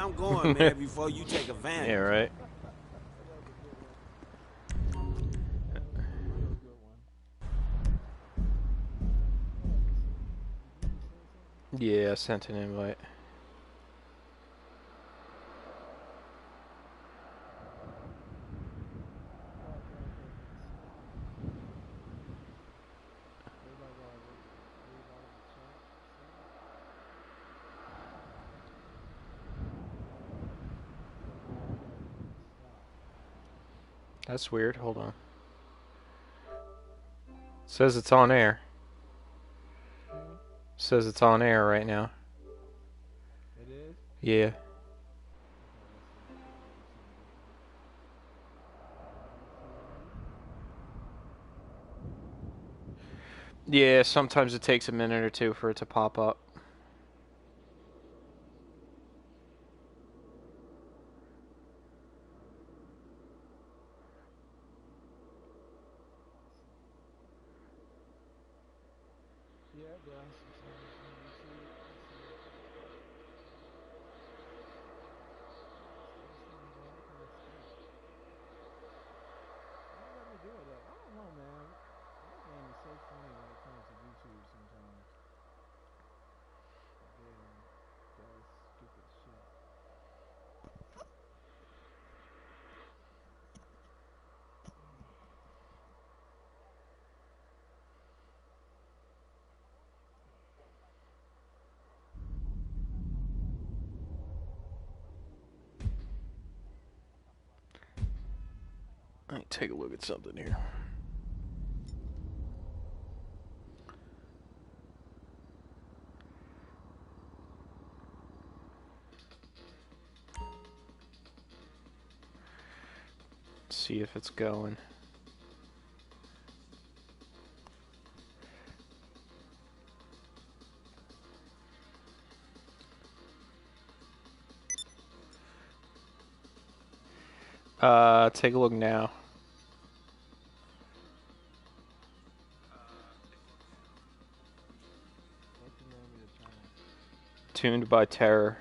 I'm going, man, before you take advantage. Yeah, right. Yeah, I sent an invite. That's weird. Hold on. Says it's on air. Says it's on air right now. It is? Yeah. Yeah, sometimes it takes a minute or two for it to pop up. Yeah, bro. Let me do it. I don't know, man. That game is so funny when it comes to YouTube sometimes. Yeah, does stupid shit. Let me take a look at something here. See if it's going. Take a look now. What's the name of your channel? Tuned by Terror.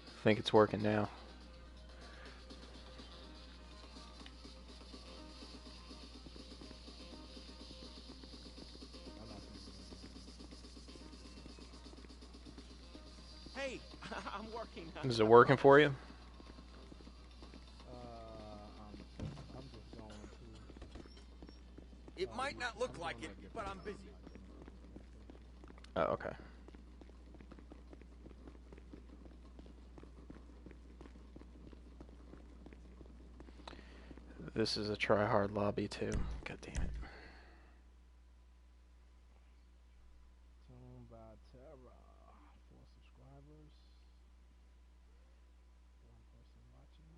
I think it's working now. Hey, I'm working. Is it working for you? I'm just going to. It might not look like it, but I'm busy. Oh, okay. This is a try-hard lobby too. God damn it. Tuned by Terra. 4 subscribers. 1 person watching.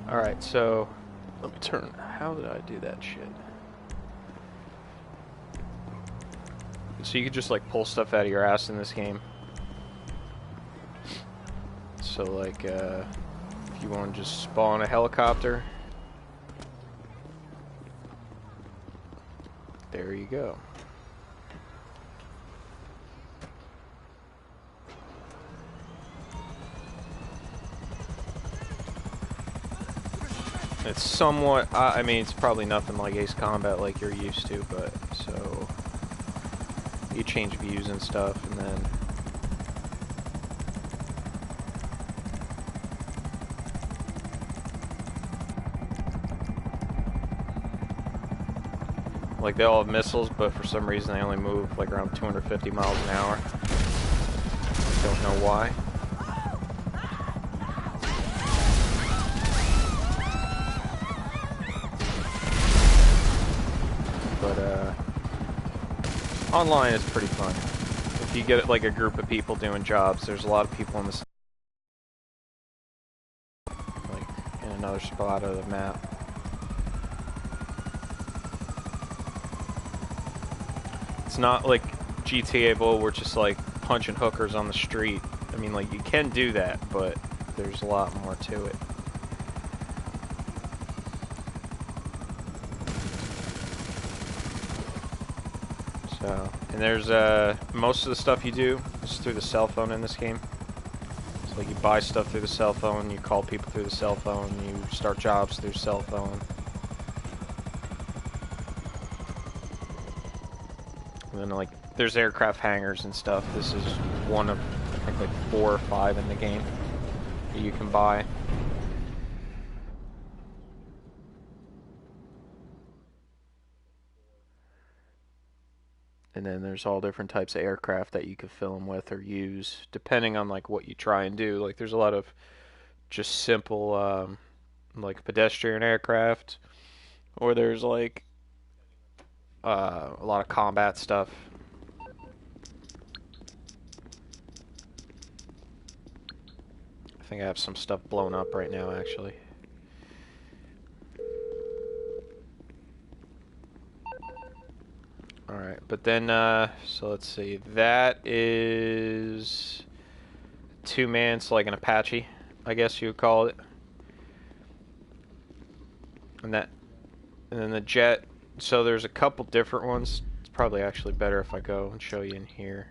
Alright, so let me turn. How did I do that shit? So you could just like pull stuff out of your ass in this game. So like if you want to just spawn a helicopter, there you go. It's somewhat, I mean, it's probably nothing like Ace Combat like you're used to, but so you change views and stuff, and then like they all have missiles, but for some reason they only move like around 250 miles an hour. Don't know why. Online is pretty fun. If you get like a group of people doing jobs, there's a lot of people in the like in another spot of the map. It's not like GTA Bull, we're just like punching hookers on the street. I mean, like, you can do that, but there's a lot more to it. So, and there's most of the stuff you do is through the cell phone in this game. So like you buy stuff through the cell phone, you call people through the cell phone, you start jobs through cell phone. And then like there's aircraft hangars and stuff. This is one of I think like 4 or 5 in the game that you can buy. And then there's all different types of aircraft that you could fill them with or use, depending on like what you try and do. Like there's a lot of just simple, like pedestrian aircraft, or there's like a lot of combat stuff. I think I have some stuff blown up right now, actually. Alright, but then, so let's see, that is 2-man, so like an Apache, I guess you would call it. And then the jet, so there's a couple different ones. It's probably actually better if I go and show you in here.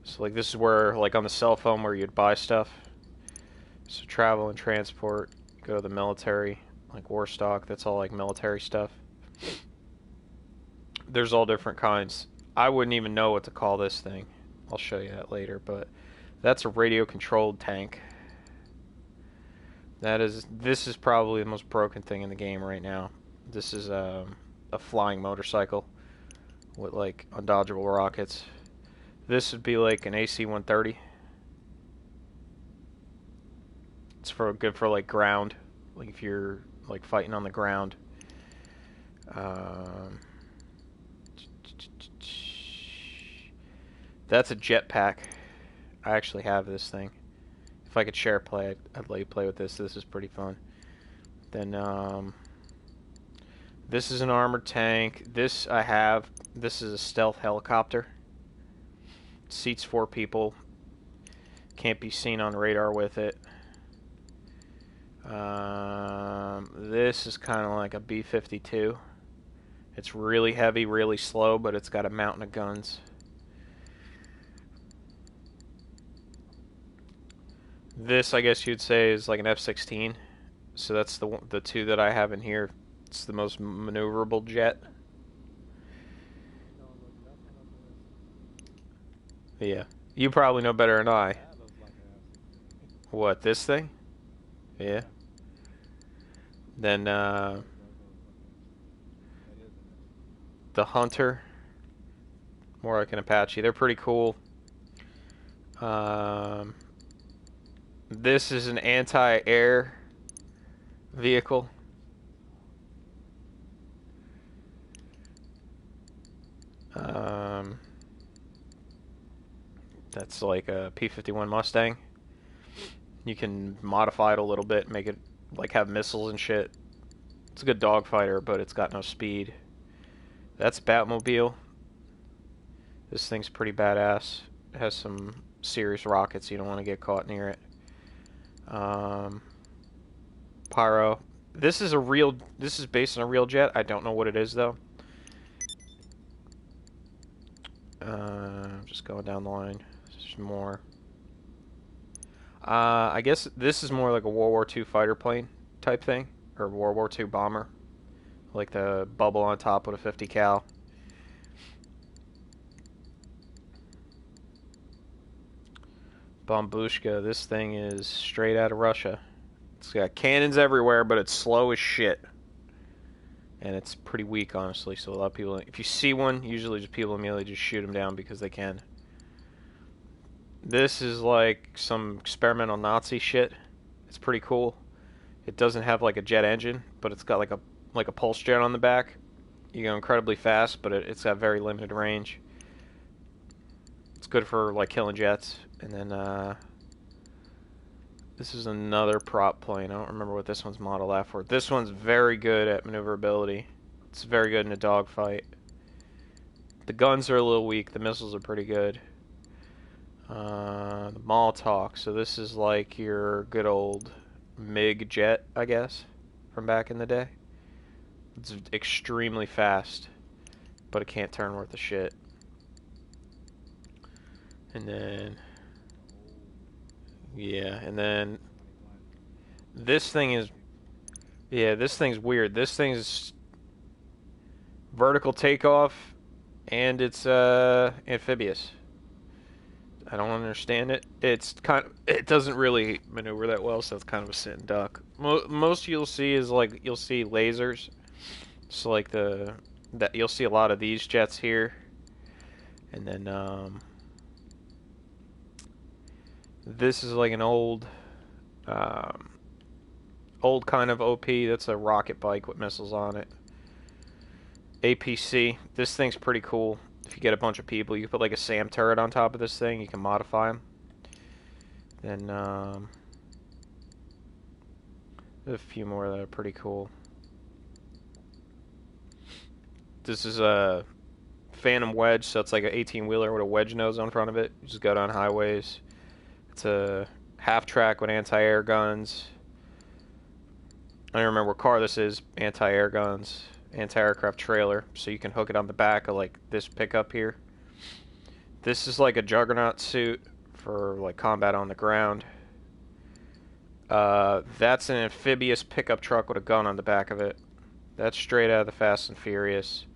So like this is where, like on the cell phone where you'd buy stuff. So travel and transport, go to the military, like war stock, that's all like military stuff. There's all different kinds. I wouldn't even know what to call this thing. I'll show you that later, but that's a radio-controlled tank. This is probably the most broken thing in the game right now. This is a flying motorcycle with like undodgeable rockets. This would be like an AC-130. It's good for like ground, like if you're like fighting on the ground. That's a jetpack. I actually have this thing. If I could share play, I'd let you play with this. This is pretty fun. Then, this is an armored tank. This I have. This is a stealth helicopter. Seats 4 people. Can't be seen on radar with it. This is kind of like a B-52. It's really heavy, really slow, but it's got a mountain of guns. This, I guess you'd say, is like an F-16. So that's the 2 that I have in here. It's the most maneuverable jet. Yeah. You probably know better than I. What, this thing? Yeah. Then, the Hunter. More like an Apache. They're pretty cool. This is an anti-air vehicle. That's like a P-51 Mustang. You can modify it a little bit, make it like have missiles and shit. It's a good dogfighter, but it's got no speed. That's Batmobile. This thing's pretty badass. It has some serious rockets. You don't want to get caught near it. Pyro. This is based on a real jet. I don't know what it is though. Just going down the line. There's more. I guess this is more like a World War II fighter plane type thing, or World War II bomber, like the bubble on top with a 50 cal. Bombushka. This thing is straight out of Russia. It's got cannons everywhere, but it's slow as shit. And it's pretty weak, honestly, so a lot of people... If you see one, usually just people immediately just shoot them down because they can. This is like some experimental Nazi shit. It's pretty cool. It doesn't have like a jet engine, but it's got like a pulse jet on the back. You go incredibly fast, but it's got very limited range. It's good for like killing jets. And then this is another prop plane. I don't remember what this one's modeled after. This one's very good at maneuverability. It's very good in a dogfight. The guns are a little weak. The missiles are pretty good. The Molotov. So this is like your good old MiG jet, I guess, from back in the day. It's extremely fast, but it can't turn worth a shit. And then, yeah, and then this thing is, yeah, this thing's weird. This thing's vertical takeoff, and it's amphibious. I don't understand it. It doesn't really maneuver that well, so it's kind of a sit and duck. Most you'll see is like you'll see lasers. So like that you'll see a lot of these jets here, and then this is like an old kind of OP. That's a rocket bike with missiles on it. APC. This thing's pretty cool. If you get a bunch of people, you can put like a SAM turret on top of this thing. You can modify them. Then there's a few more that are pretty cool. This is a Phantom Wedge, so it's like an 18-wheeler with a wedge nose on front of it. You just go down highways. It's a half-track with anti-air guns. I don't remember what car this is. Anti-air guns. Anti-aircraft trailer, so you can hook it on the back of like this pickup here. This is like a Juggernaut suit for like combat on the ground. That's an amphibious pickup truck with a gun on the back of it. That's straight out of the Fast and Furious.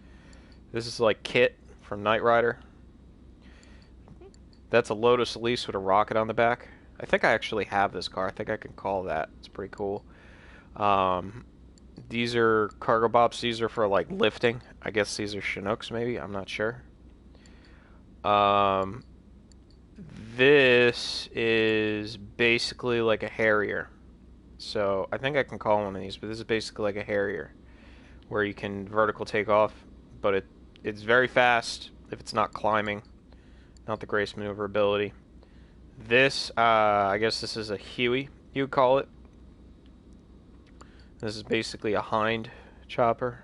This is like Kit from Knight Rider. That's a Lotus Elise with a rocket on the back. I think I actually have this car. I think I can call that. It's pretty cool. These are cargo bops. These are for like lifting. I guess these are Chinooks maybe. I'm not sure. This is basically like a Harrier. So I think I can call one of these, but this is basically like a Harrier where you can vertical take off, but it's very fast if it's not climbing. Not the greatest maneuverability. This, I guess this is a Huey, you would call it. This is basically a Hind chopper.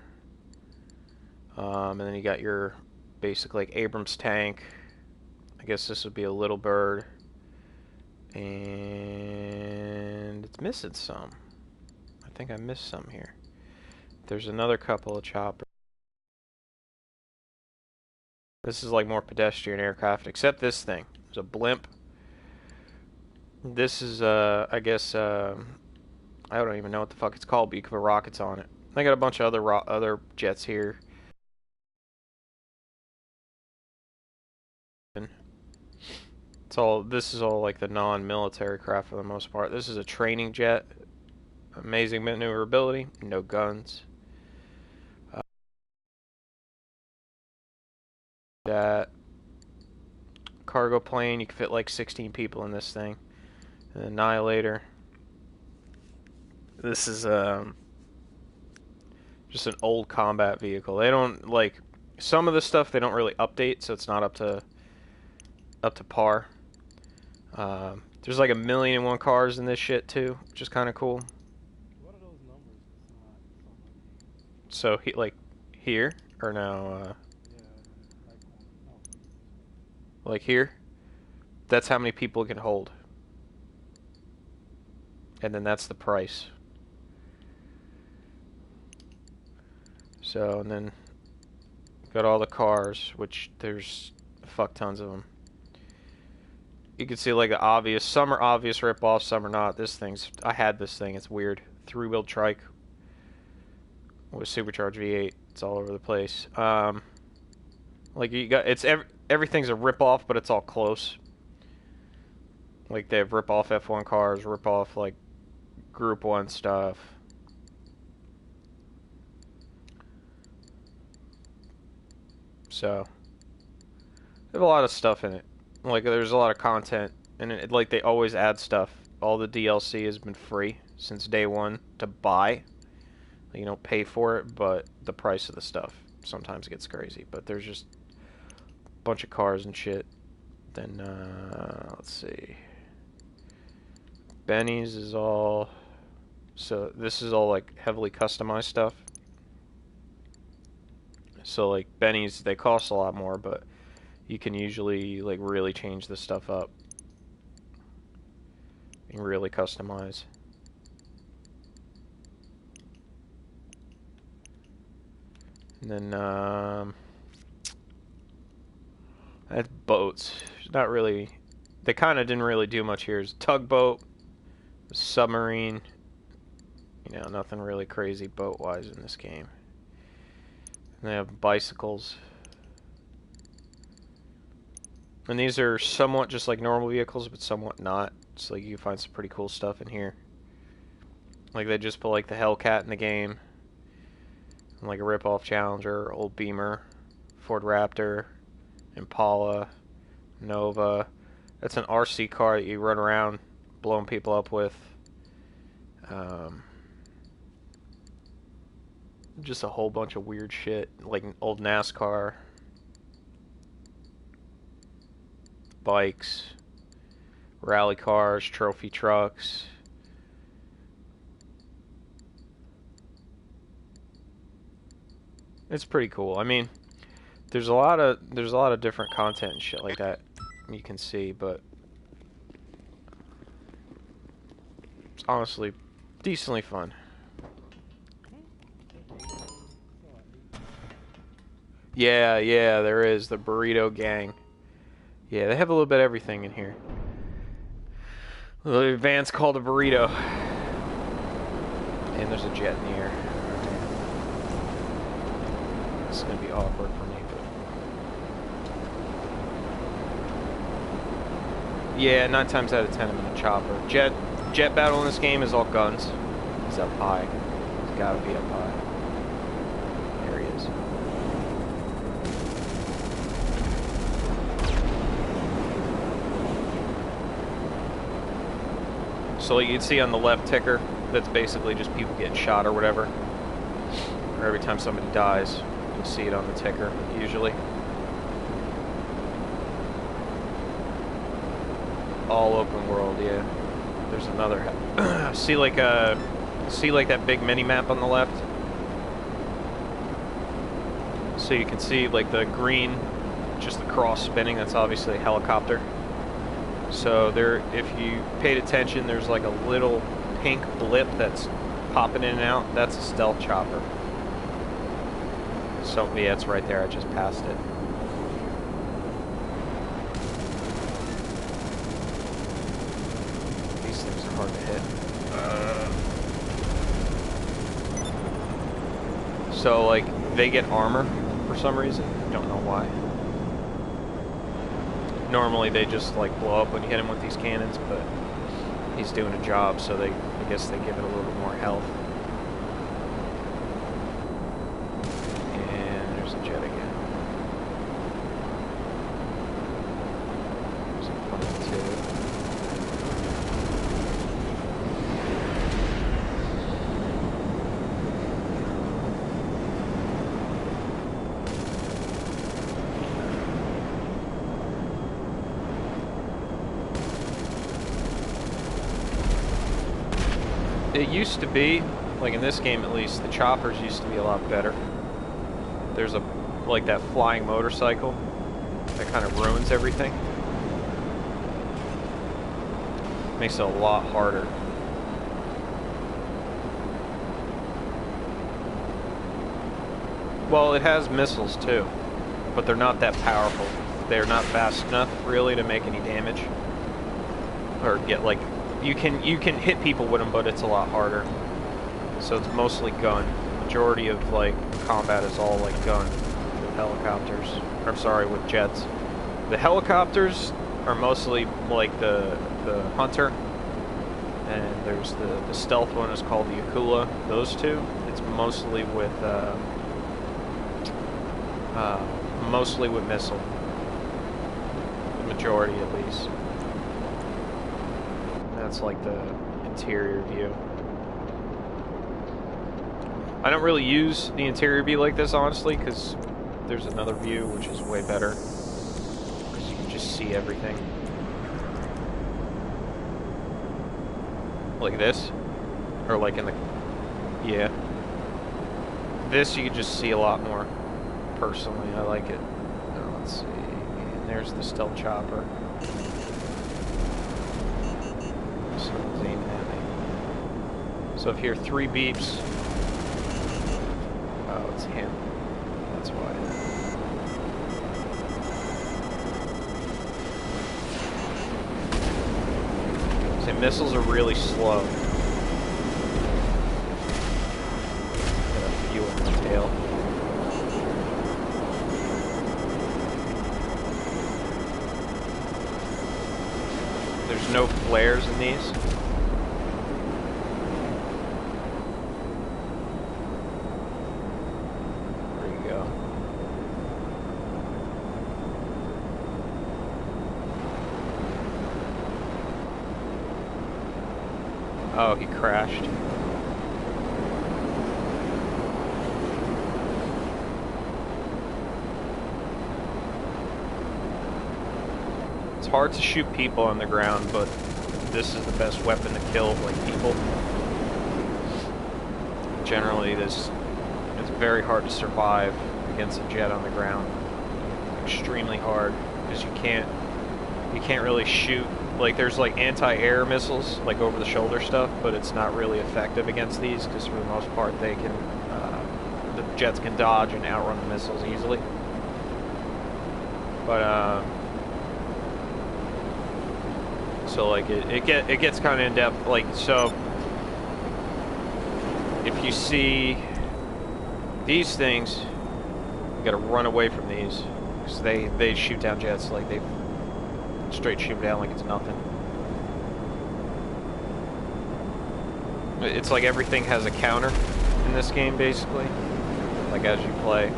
And then you got your basic like Abrams tank. I guess this would be a Little Bird. And it's missing some. I think I missed some here. There's another couple of choppers. This is like more pedestrian aircraft, except this thing. It's a blimp. This is, I guess, I don't even know what the fuck it's called, but you can put rockets on it. I got a bunch of other jets here. This is all like the non-military craft for the most part. This is a training jet. Amazing maneuverability, no guns. That cargo plane, you can fit like 16 people in this thing. An Annihilator. This is just an old combat vehicle. They don't like some of the stuff they don't really update, so it's not up to par. There's like 1,000,001 cars in this shit too, which is kind of cool. What are those numbers? So like here or now? Yeah, Like here. That's how many people it can hold, and then that's the price. So and then got all the cars, which there's fuck tons of them. You can see like an obvious, some are obvious rip-offs, some are not. I had this thing, it's weird. 3-wheel trike with supercharged V8. It's all over the place. Like you got, everything's a rip-off, but it's all close. Like they have rip-off F1 cars, rip-off like Group 1 stuff. So, they have a lot of stuff in it. Like, there's a lot of content, and like, they always add stuff. All the DLC has been free since day one to buy. You don't pay for it, but the price of the stuff sometimes gets crazy. But there's just a bunch of cars and shit. Then, let's see. Benny's is all... So, this is all, like, heavily customized stuff. So like Bennies, they cost a lot more, but you can usually like really change this stuff up and really customize. And then that's boats. Not really. They kind of didn't really do much here. It's tugboat, submarine. You know, nothing really crazy boat-wise in this game. And they have bicycles. And these are somewhat just like normal vehicles, but somewhat not. So like you can find some pretty cool stuff in here. Like they just put like the Hellcat in the game. And like a rip-off Challenger, old Beamer, Ford Raptor, Impala, Nova. That's an RC car that you run around blowing people up with. Just a whole bunch of weird shit, like an old NASCAR. Bikes, rally cars, trophy trucks. It's pretty cool. I mean, there's a lot of different content and shit like that you can see, but it's honestly decently fun. Yeah, there is the Burrito Gang. Yeah, they have a little bit of everything in here. The van's called a burrito. And there's a jet in the air. This is going to be awkward for me, but... Yeah, 9 times out of 10 I'm in a chopper. Jet battle in this game is all guns. He's up high. He's got to be up high. There he is. So you can see on the left ticker, that's basically just people getting shot or whatever. Or every time somebody dies, you'll see it on the ticker, usually. All open world, yeah. There's another. see like that big mini map on the left. So you can see like the green, just the cross spinning. That's obviously a helicopter. So there, if you paid attention, there's like a little pink blip that's popping in and out. That's a stealth chopper. So yeah, it's right there. I just passed it. These things are hard to hit. So like they get armor for some reason. Don't know why. Normally they just like blow up when you hit him with these cannons, but he's doing a job, so I guess they give it a little bit more health. And there's a jet again. There's a plane too. It used to be, like in this game at least, the choppers used to be a lot better. There's like that flying motorcycle that kind of ruins everything. Makes it a lot harder. Well, it has missiles too, but they're not that powerful. They're not fast enough really to make any damage. Or get like... You can hit people with them, but it's a lot harder. So it's mostly gun. Majority of like combat is all like gun with helicopters. Or, I'm sorry, with jets. The helicopters are mostly like the Hunter, and there's the stealth one is called the Akula. Those two, it's mostly with missile. The majority, at least. That's like the interior view. I don't really use the interior view like this, honestly, because there's another view which is way better. Because you can just see everything. Like this. Or like in the... Yeah. This you can just see a lot more. personally. I like it. Let's see. And there's the stealth chopper. Someone's aiming at me. So if you hear 3 beeps, oh, it's him. That's why. See, missiles are really slow. Got a few in the tail. There's no flares in these. There you go. Oh, he crashed. It's hard to shoot people on the ground, but this is the best weapon to kill, like, people. Generally, it's very hard to survive against a jet on the ground. Extremely hard, because you can't really shoot. Like, there's like anti-air missiles, like over the shoulder stuff, but it's not really effective against these, because for the most part they can, the jets can dodge and outrun the missiles easily. But so like it gets kind of in depth. Like, so if you see these things, you gotta run away from these, because they shoot down jets. Like, they straight shoot down like it's nothing. It's like everything has a counter in this game, basically, like as you play.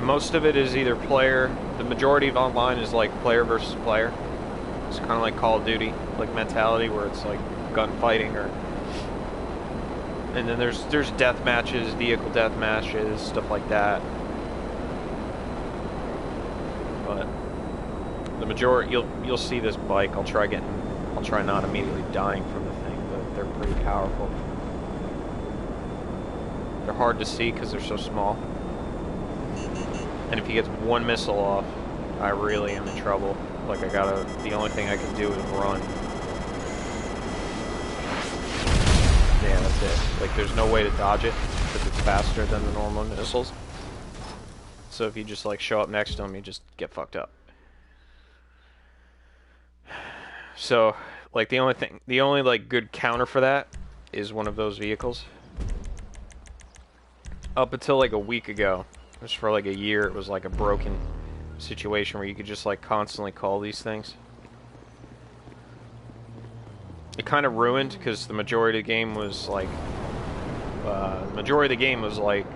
Most of it is either player, the majority of online is like player versus player. It's kind of like Call of Duty, like mentality, where it's like gunfighting, or and then there's death matches, vehicle death matches, stuff like that. But the majority, you'll see this bike. I'll try not immediately dying from the thing, but they're pretty powerful. They're hard to see because they're so small. And if he gets one missile off, I really am in trouble. Like, the only thing I can do is run. Yeah, that's it. Like, there's no way to dodge it, because it's faster than the normal missiles. So if you just like show up next to him, you just get fucked up. So, like, the only like good counter for that is one of those vehicles. Up until like a week ago, just for like a year, it was like a broken situation where you could just like constantly call these things. It kind of ruined, because the majority of the game was like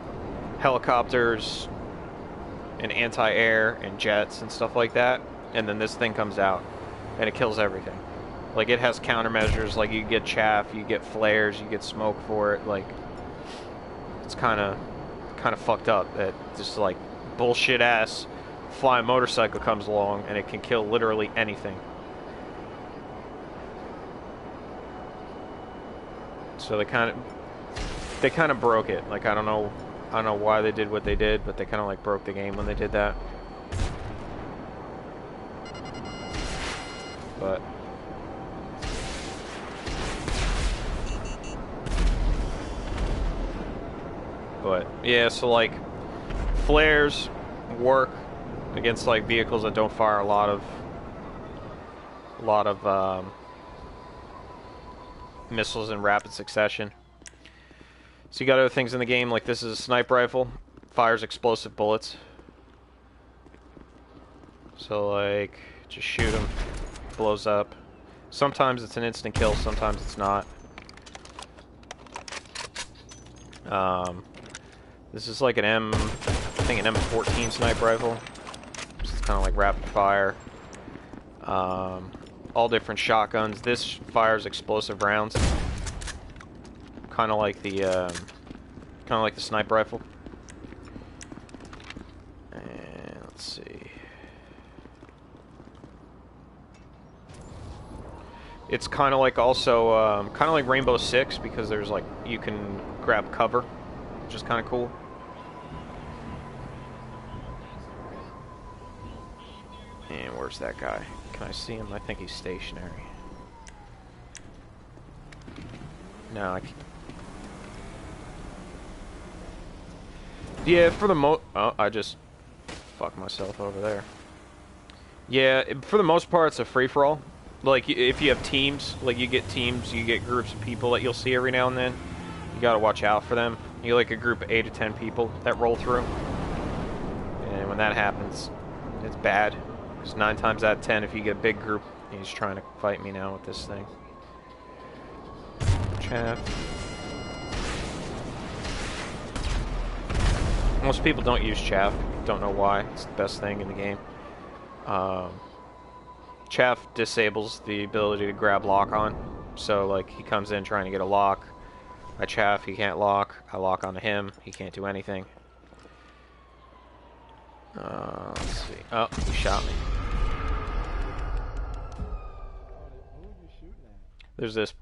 helicopters and anti-air and jets and stuff like that, and then this thing comes out and it kills everything. Like, it has countermeasures, like you get chaff, you get flares, you get smoke for it. Like, it's kind of fucked up that just like bullshit ass flying motorcycle comes along and it can kill literally anything. So they kind of broke it. Like, I don't know why they did what they did, but they kind of like broke the game when they did that. But yeah, so like flares work against like vehicles that don't fire a lot of missiles in rapid succession. So you got other things in the game, like this is a sniper rifle, fires explosive bullets. So like, just shoot them, blows up. Sometimes it's an instant kill, sometimes it's not. This is like an M14 sniper rifle. So it's kind of like rapid fire. All different shotguns. This fires explosive rounds, kind of like the sniper rifle. And let's see. It's kind of like also kind of like Rainbow Six, because there's like, you can grab cover, which is kind of cool. And where's that guy? Can I see him? I think he's stationary. No, I can't. Yeah, for the oh, I just fucked myself over there. Yeah, for the most part, it's a free-for-all. Like, if you have teams, like you get teams, you get groups of people that you'll see every now and then. You gotta watch out for them. You get like a group of 8 to 10 people that roll through. And when that happens, it's bad. Because 9 times out of 10, if you get a big group, he's trying to fight me now with this thing. Chaff. Most people don't use chaff. Don't know why. It's the best thing in the game. Chaff disables the ability to grab lock on. So, like, he comes in trying to get a lock. I chaff, he can't lock. I lock onto him, he can't do anything. Let's see. Oh, he shot me. Who are you shooting at? There's this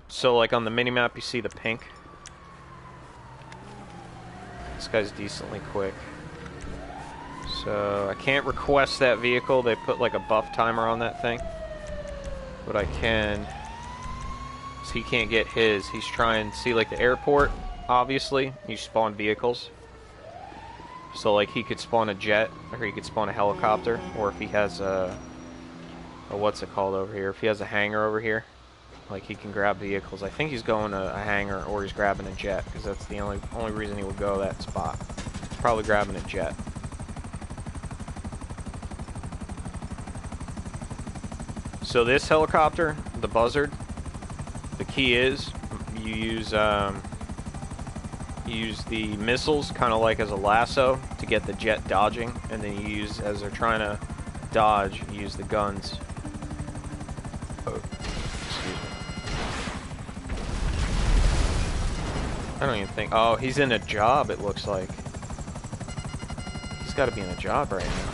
so, like, on the minimap, you see the pink. This guy's decently quick. So, I can't request that vehicle. They put, like, a buff timer on that thing. But I can... So he can't get his. He's trying to see, like, the airport, obviously. You spawn vehicles. So, like, he could spawn a jet, or he could spawn a helicopter, or if he has a what's it called over here? If he has a hangar over here, like, he can grab vehicles. I think he's going to a hangar, or he's grabbing a jet, because that's the only reason he would go that spot. He's probably grabbing a jet. So this helicopter, the Buzzard, the key is you use the missiles kind of like as a lasso to get the jet dodging, and then you use, as they're trying to dodge, you use the guns. Oh, excuse me. I don't even think. Oh, he's in a job, it looks like. He's got to be in a job right now.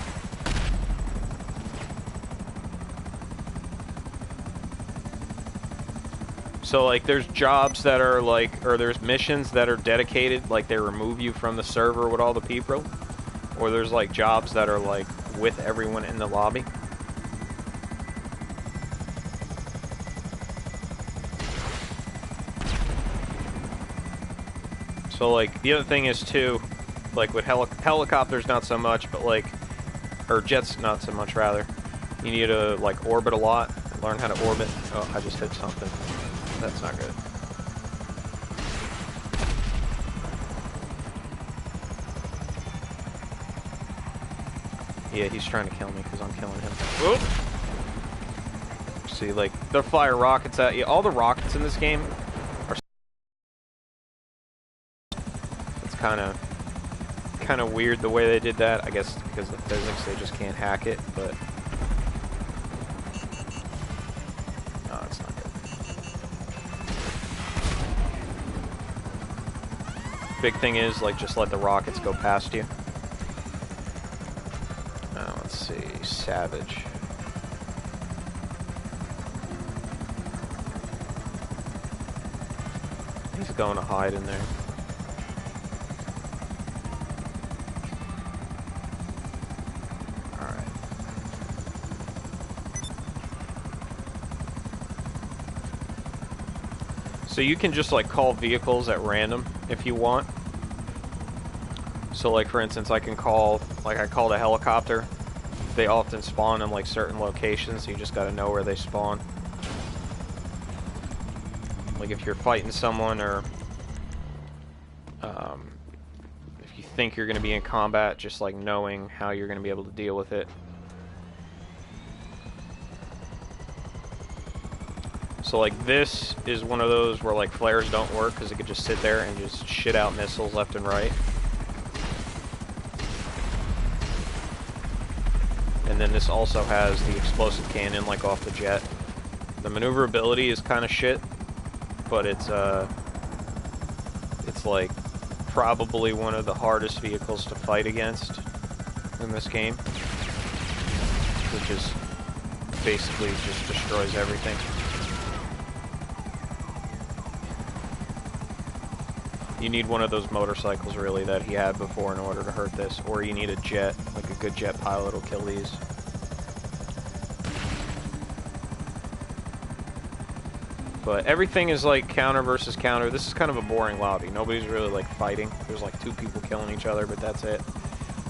So, like, there's jobs that are, like, or there's missions that are dedicated, like, they remove you from the server with all the people. Or there's, like, jobs that are, like, with everyone in the lobby. So, like, the other thing is, too, like, with helicopters, not so much, but, like, or jets, not so much, rather. You need to, like, orbit a lot, learn how to orbit. Oh, I just hit something. That's not good. Yeah, he's trying to kill me because I'm killing him. Whoop! See, like, they'll fire rockets at you. All the rockets in this game are... It's kind of weird the way they did that. I guess because of the physics, they just can't hack it, but... No, it's not good. Big thing is, like, just let the rockets go past you. Now, let's see, Savage. He's going to hide in there. Alright. So you can just, like, call vehicles at random if you want. So, like, for instance, I can call, like, I called a helicopter. They often spawn in, like, certain locations, so you just gotta know where they spawn. Like, if you're fighting someone, or if you think you're gonna be in combat, just, like, knowing how you're gonna be able to deal with it. So, like, this is one of those where, like, flares don't work, because it could just sit there and just shit out missiles left and right. And then this also has the explosive cannon, like, off the jet. The maneuverability is kind of shit, but it's like, probably one of the hardest vehicles to fight against in this game. Which is, basically just destroys everything. You need one of those motorcycles, really, that he had before in order to hurt this. Or you need a jet, like a good jet pilot will kill these. But everything is like counter versus counter. This is kind of a boring lobby. Nobody's really like fighting. There's like 2 people killing each other, but that's it.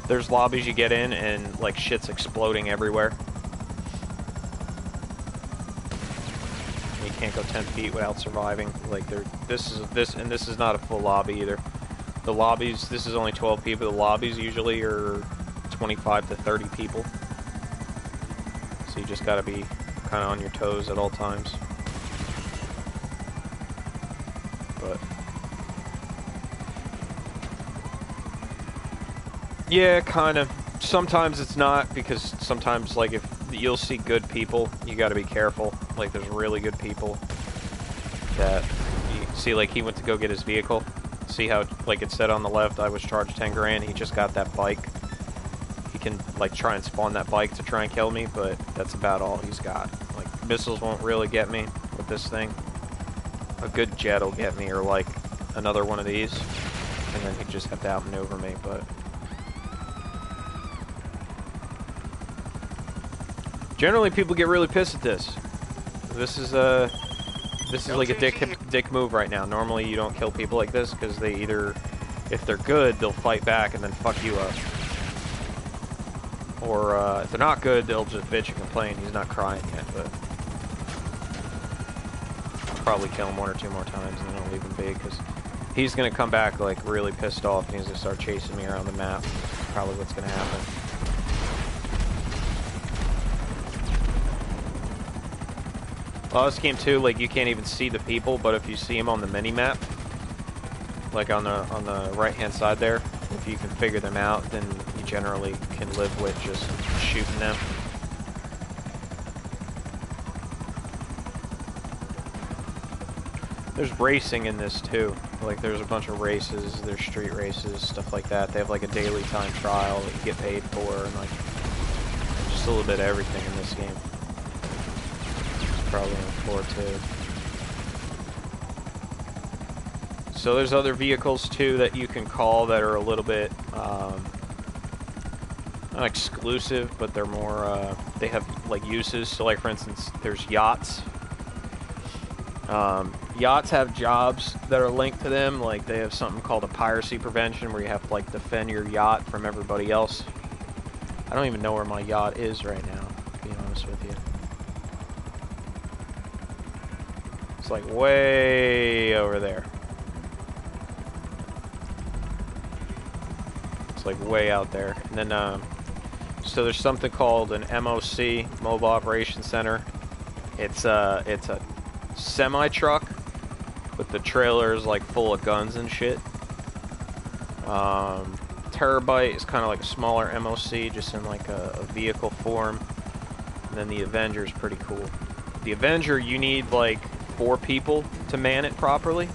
There's lobbies you get in and like shit's exploding everywhere. You can't go 10 feet without surviving. Like this is not a full lobby either. The lobbies, this is only 12 people. The lobbies usually are 25 to 30 people. So you just gotta be kind of on your toes at all times. But yeah, kind of. Sometimes it's not, because sometimes, like, if you'll see good people, you gotta be careful. Like, there's really good people that you see, like, he went to go get his vehicle. See how, like it said on the left, I was charged 10 grand. He just got that bike. He can, like, try and spawn that bike to try and kill me, but that's about all he's got. Like, missiles won't really get me with this thing. A good jet will get me, or, like, another one of these. And then he'd just have to outmaneuver me, but... Generally, people get really pissed at this. This is like a dick move right now. Normally, you don't kill people like this because they either, if they're good, they'll fight back and then fuck you up, or if they're not good, they'll just bitch and complain. He's not crying yet, but I'll probably kill him 1 or 2 more times and then I'll leave him be, because he's gonna come back like really pissed off and he's gonna start chasing me around the map. Probably what's gonna happen. Well, this game too, like, you can't even see the people, but if you see them on the mini-map, like on the right-hand side there, if you can figure them out, then you generally can live with just shooting them. There's racing in this too. Like, there's a bunch of races, there's street races, stuff like that. They have like a daily time trial that you get paid for, and like, just a little bit of everything in this game. Probably on the floor too. So there's other vehicles too that you can call that are a little bit not exclusive, but they're more they have like uses. So like, for instance, there's yachts. Yachts have jobs that are linked to them. Like, they have something called a piracy prevention, where you have to like defend your yacht from everybody else. I don't even know where my yacht is right now, to be honest with you. It's like way over there. It's like way out there. And then, so there's something called an MOC, Mobile Operations Center. It's a semi-truck with the trailers like full of guns and shit. Terabyte is kind of like a smaller MOC, just in like a vehicle form. And then the Avenger is pretty cool. The Avenger, you need like 4 people to man it properly.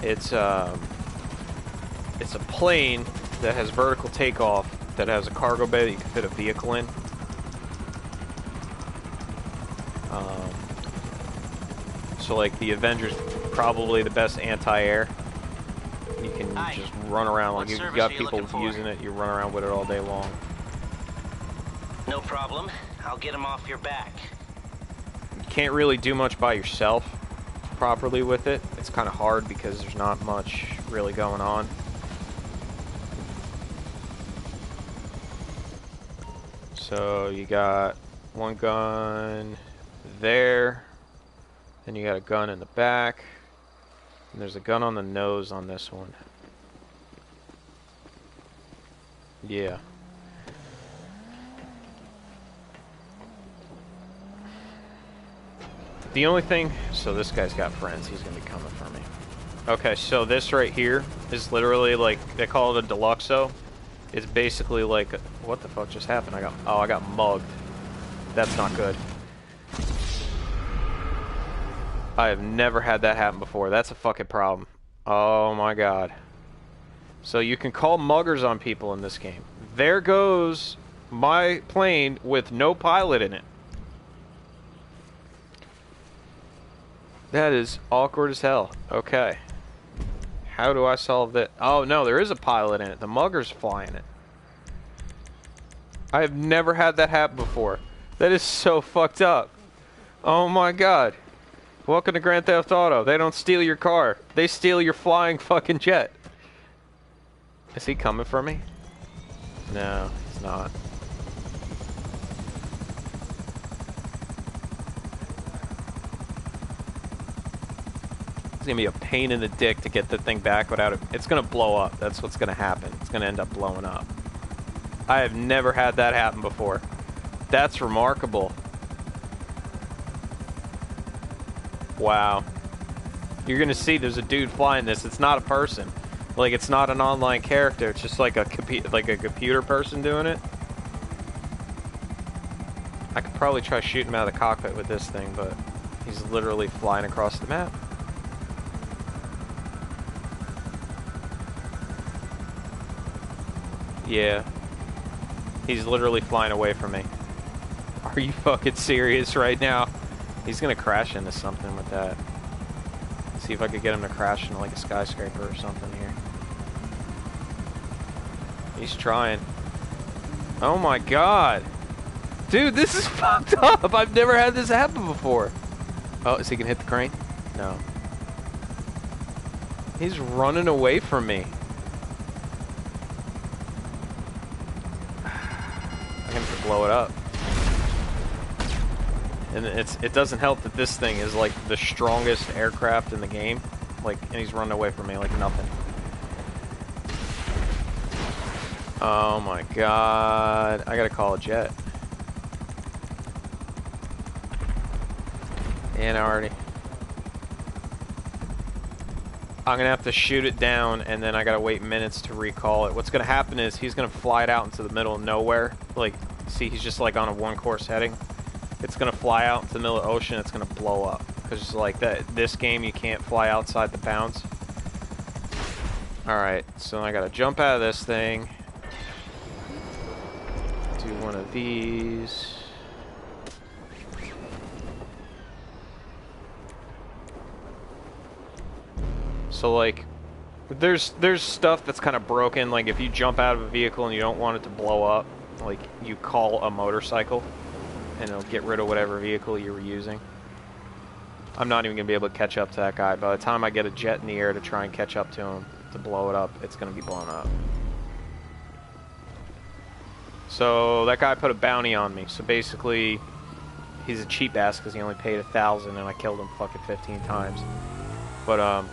It's a plane that has vertical takeoff, that has a cargo bay that you can fit a vehicle in. So like, the Avenger's probably the best anti-air. You can just run around, like, you've got people using it, you run around with it all day long. No problem. I'll get him off your back. You can't really do much by yourself properly with it. It's kind of hard because there's not much really going on. So you got one gun there, then you got a gun in the back, and there's a gun on the nose on this one. Yeah. The only thing, so this guy's got friends, he's gonna be coming for me. Okay, so this right here is literally like, they call it a Deluxo. It's basically like, what the fuck just happened? I got mugged. That's not good. I have never had that happen before. That's a fucking problem. Oh my god. So you can call muggers on people in this game. There goes my plane with no pilot in it. That is awkward as hell. Okay. How do I solve that? Oh no, there is a pilot in it. The mugger's flying it. I have never had that happen before. That is so fucked up. Oh my god. Welcome to Grand Theft Auto. They don't steal your car. They steal your flying fucking jet. Is he coming for me? No, he's not. It's gonna be a pain in the dick to get the thing back without it. It's gonna blow up. That's what's gonna happen. It's gonna end up blowing up. I have never had that happen before. That's remarkable. Wow. You're gonna see there's a dude flying this. It's not a person. Like, it's not an online character. It's just like a computer person doing it. I could probably try shooting him out of the cockpit with this thing, but he's literally flying across the map. Yeah. He's literally flying away from me. Are you fucking serious right now? He's gonna crash into something with that. See if I could get him to crash into like a skyscraper or something here. He's trying. Oh my god. Dude, this is fucked up. I've never had this happen before. Oh, is he gonna hit the crane? No. He's running away from me. I'm gonna have to blow it up. And it doesn't help that this thing is like the strongest aircraft in the game. Like, and he's running away from me like nothing. Oh my god. I gotta call a jet. And already. I'm gonna have to shoot it down and then I gotta wait minutes to recall it. What's gonna happen is he's gonna fly it out into the middle of nowhere. Like, see, he's just like on a one-course heading. It's gonna fly out into the middle of the ocean. It's gonna blow up because like that. This game, you can't fly outside the bounds. All right, so I gotta jump out of this thing. Do one of these. So like, there's stuff that's kind of broken. Like if you jump out of a vehicle and you don't want it to blow up, like you call a motorcycle. And it'll get rid of whatever vehicle you were using. I'm not even going to be able to catch up to that guy. By the time I get a jet in the air to try and catch up to him, to blow it up, it's going to be blown up. So that guy put a bounty on me. So basically, he's a cheap ass because he only paid 1,000 and I killed him fucking 15 times. But,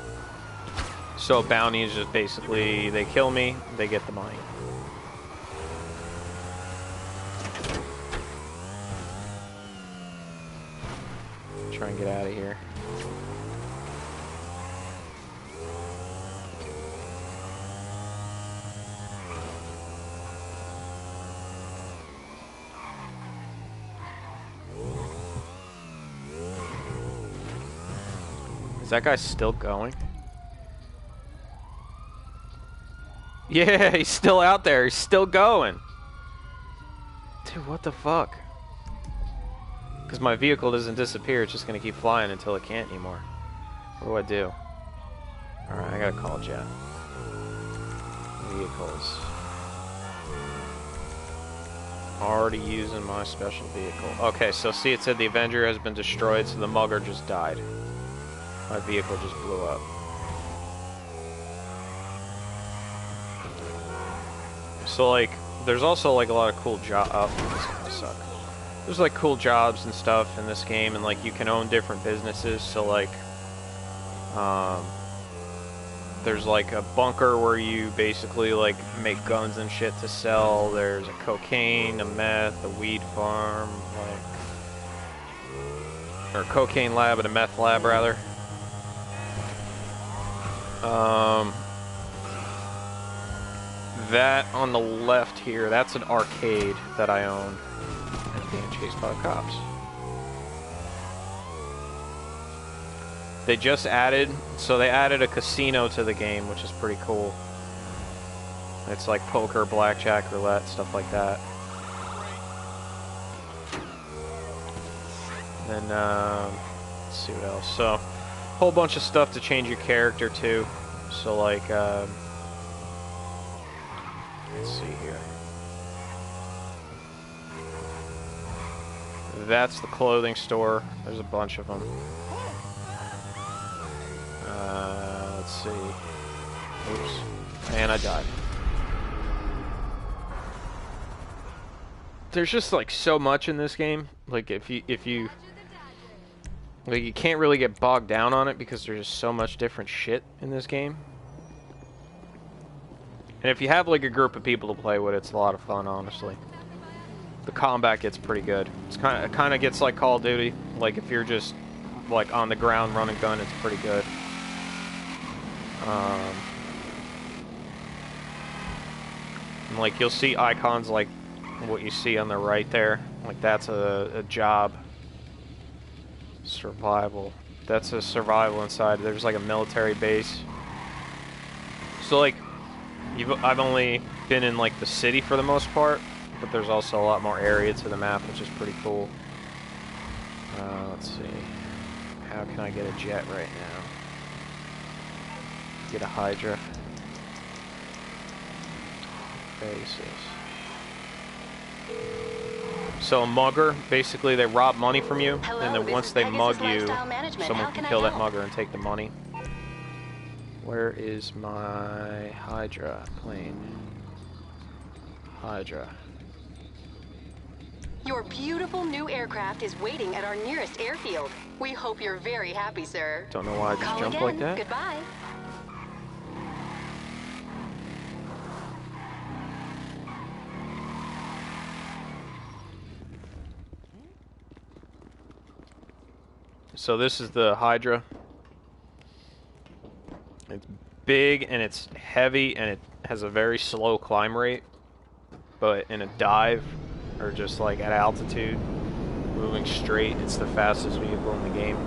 so bounty is just basically, they kill me, they get the money. Try and get out of here. Is that guy still going? Yeah, he's still out there. He's still going. Dude, what the fuck? Because my vehicle doesn't disappear, it's just going to keep flying until it can't anymore. What do I do? Alright, I gotta call jet. Vehicles. Already using my special vehicle. Okay, so see, it said the Avenger has been destroyed, so the mugger just died. My vehicle just blew up. So, like, there's also, like, a lot of cool jobs. Oh, this is gonna suck. There's like cool jobs and stuff in this game, and like you can own different businesses. So like, there's like a bunker where you basically like make guns and shit to sell. There's a cocaine, a meth, a weed farm, like, or a cocaine lab and a meth lab rather. That on the left here, that's an arcade that I own. Being chased by the cops. They just added, so they added a casino to the game, which is pretty cool. It's like poker, blackjack, roulette, stuff like that. And let's see what else. So, a whole bunch of stuff to change your character to. So like, let's see here. That's the clothing store. There's a bunch of them. see. Oops. And I died. There's just like so much in this game. Like if you like, you can't really get bogged down on it because there's just so much different shit in this game. And if you have like a group of people to play with, it's a lot of fun, honestly. The combat gets pretty good. It kind of gets like Call of Duty. Like if you're just like on the ground running gun, it's pretty good. And like you'll see icons like what you see on the right there. Like that's a job. Survival. That's a survival inside. There's like a military base. So like, I've only been in like the city for the most part, but there's also a lot more area to the map, which is pretty cool. Let's see. How can I get a jet right now? Get a Hydra. Bases. So a mugger, basically they rob money from you, and then once they mug you, someone can kill that mugger and take the money. Where is my Hydra plane? Hydra. Your beautiful new aircraft is waiting at our nearest airfield. We hope you're very happy, sir. Don't know why I just Call jumped again. like that. Goodbye. So this is the Hydra. It's big and it's heavy and it has a very slow climb rate, but in a dive or just like at altitude, moving straight, it's the fastest vehicle in the game.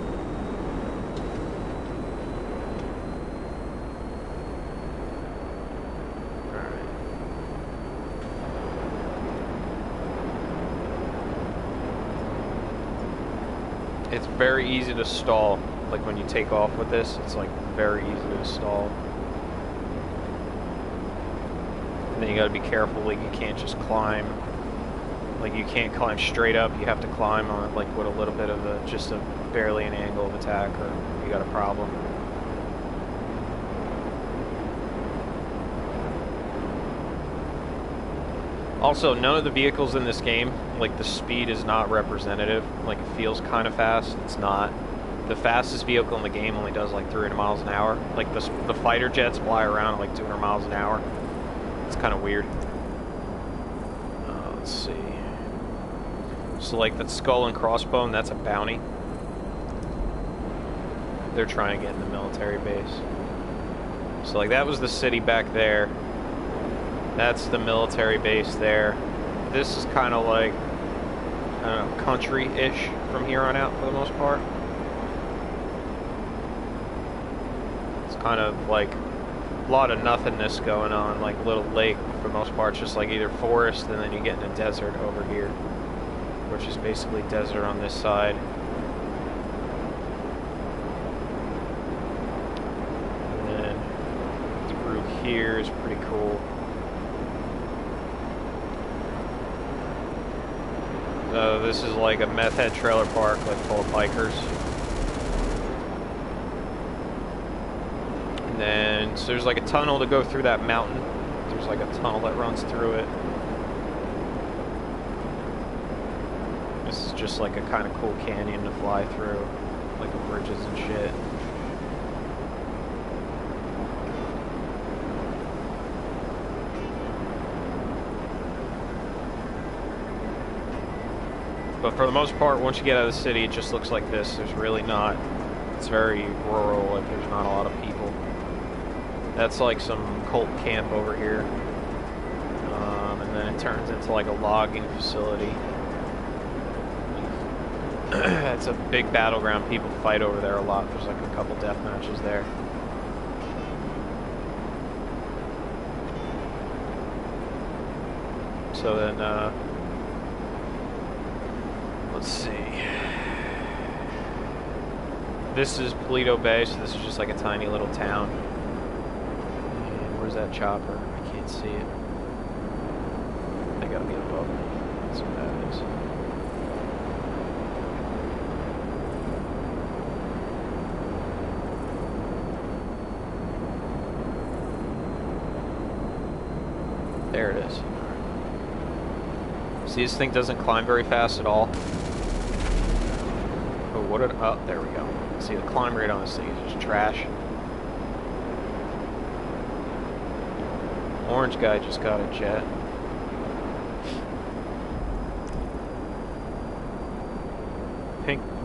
It's very easy to stall. Like when you take off with this, it's like very easy to stall. And then you gotta be careful, like you can't just climb. Like you can't climb straight up, you have to climb on like with a little bit of a, just a barely an angle of attack, or you got a problem. Also, none of the vehicles in this game, like the speed is not representative. Like it feels kind of fast, it's not. The fastest vehicle in the game only does like 300 miles an hour. Like the fighter jets fly around at like 200 miles an hour. It's kind of weird. Let's see. So like that skull and crossbone, that's a bounty. They're trying to get in the military base. So like that was the city back there. That's the military base there. This is kind of like, I don't know, country-ish from here on out for the most part. It's kind of like a lot of nothingness going on, like little lake for the most part. It's just like either forest and then you get in a desert over here, which is basically desert on this side. And then through here is pretty cool. This is like a meth head trailer park, like full of bikers. And then, so there's like a tunnel to go through that mountain. There's like a tunnel that runs through it. This is just like a kind of cool canyon to fly through, like the bridges and shit. But for the most part, once you get out of the city, it just looks like this. There's really not, it's very rural, like there's not a lot of people. That's like some cult camp over here. And then it turns into like a logging facility. It's a big battleground. People fight over there a lot. There's like a couple death matches there. So then, let's see. This is Paleto Bay, so this is just like a tiny little town. And where's that chopper? I can't see it. They gotta be above me. That's what that is. There it is. See, this thing doesn't climb very fast at all. Oh, what did... Oh, there we go. See, the climb rate on this thing is just trash. Orange guy just got a jet.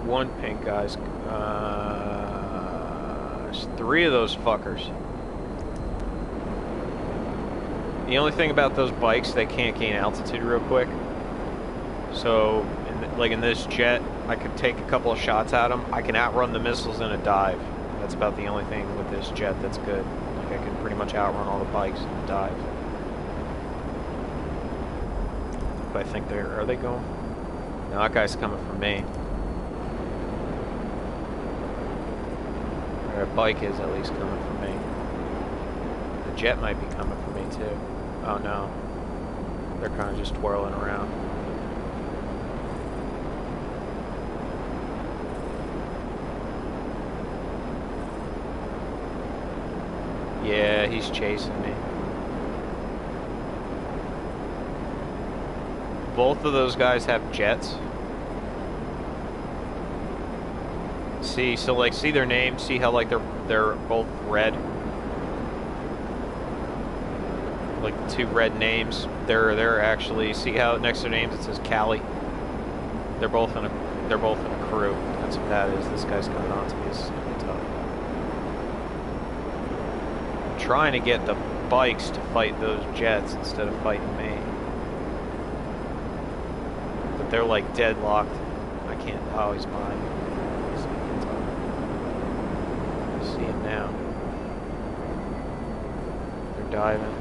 One pink guy's... there's 3 of those fuckers. The only thing about those bikes, they can't gain altitude real quick. So, like in this jet, I could take a couple of shots at them. I can outrun the missiles in a dive. That's about the only thing with this jet that's good. Like I can pretty much outrun all the bikes in a dive. But I think they're... Are they going? No, that guy's coming from me. Or a bike is at least coming from me. The jet might be coming from me too. Oh no. They're kind of just twirling around. Yeah, he's chasing me. Both of those guys have jets. See, so like, see their names. See how like they're both red. Like 2 red names. They're actually, see how next to their names it says Cali. They're both in a crew. That's what that is. This guy's coming on to me. This is gonna be tough. I'm trying to get the bikes to fight those jets instead of fighting me. But they're like deadlocked. I can't. Oh, he's mine. See him now. They're diving.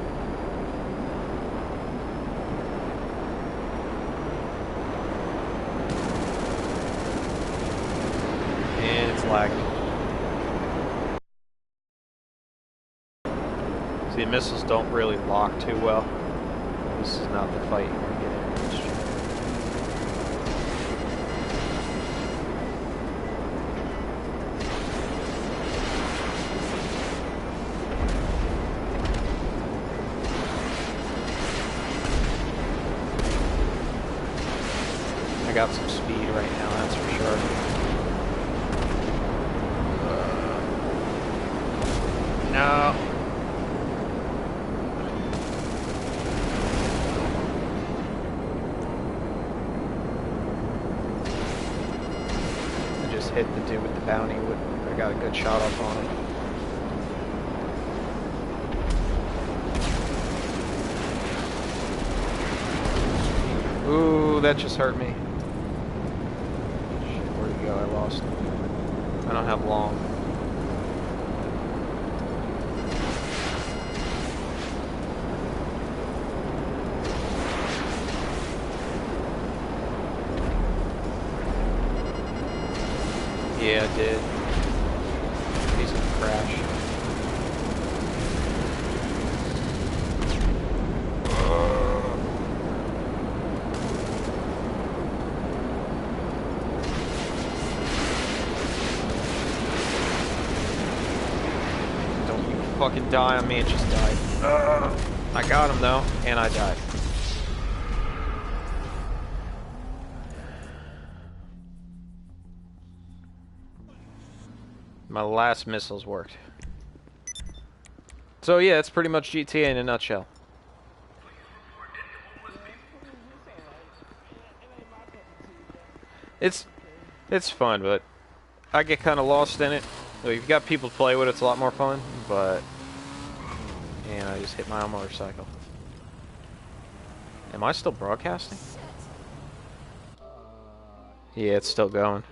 And it's lagging. See, the missiles don't really lock too well. This is not the fight you want to get in. I got some speed right now, that's for sure. No. I just hit the dude with the bounty. I got a good shot up on him. Ooh, that just hurt me. Shit, where'd he go? I lost him. I don't have long. Yeah, I did. He's gonna crash. Don't you fucking die on me, it just died. I got him though, and I died. My last missiles worked. So yeah, it's pretty much GTA in a nutshell. It's fun, but I get kind of lost in it. So if you've got people to play with, it's a lot more fun, but... And I just hit my own motorcycle. Am I still broadcasting? Yeah, it's still going.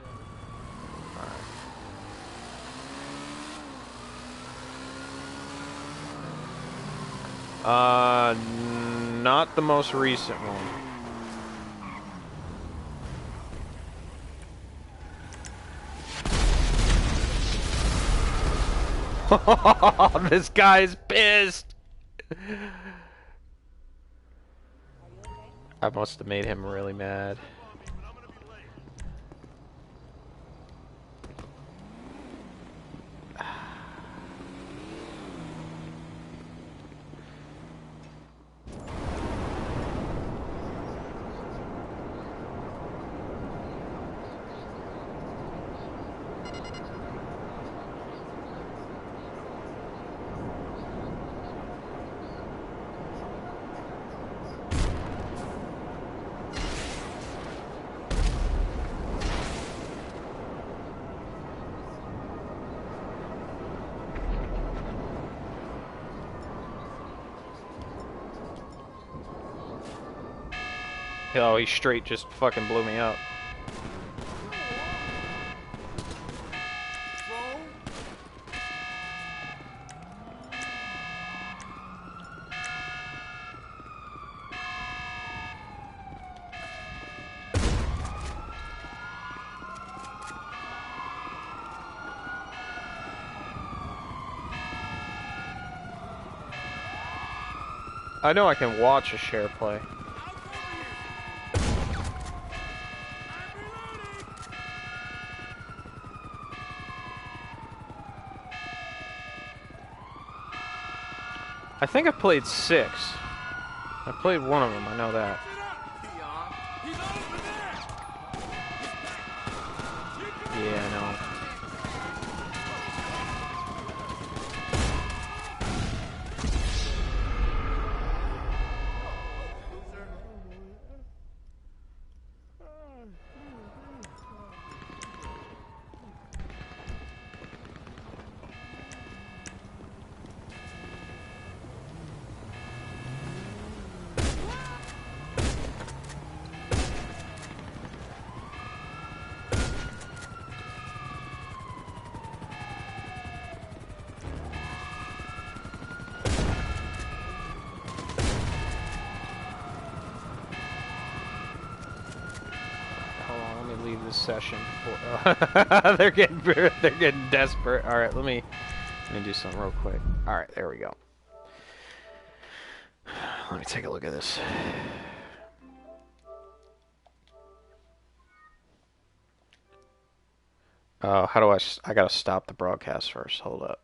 Not the most recent one. This guy's pissed. I must have made him really mad. Oh, he straight just fucking blew me up. I know I can watch a share play. I think I played 6. I played one of them, I know that. Yeah, I know. Session for, they're getting desperate. All right, let me do something real quick. All right, there we go. Let me take a look at this. How do I gotta stop the broadcast first. Hold up.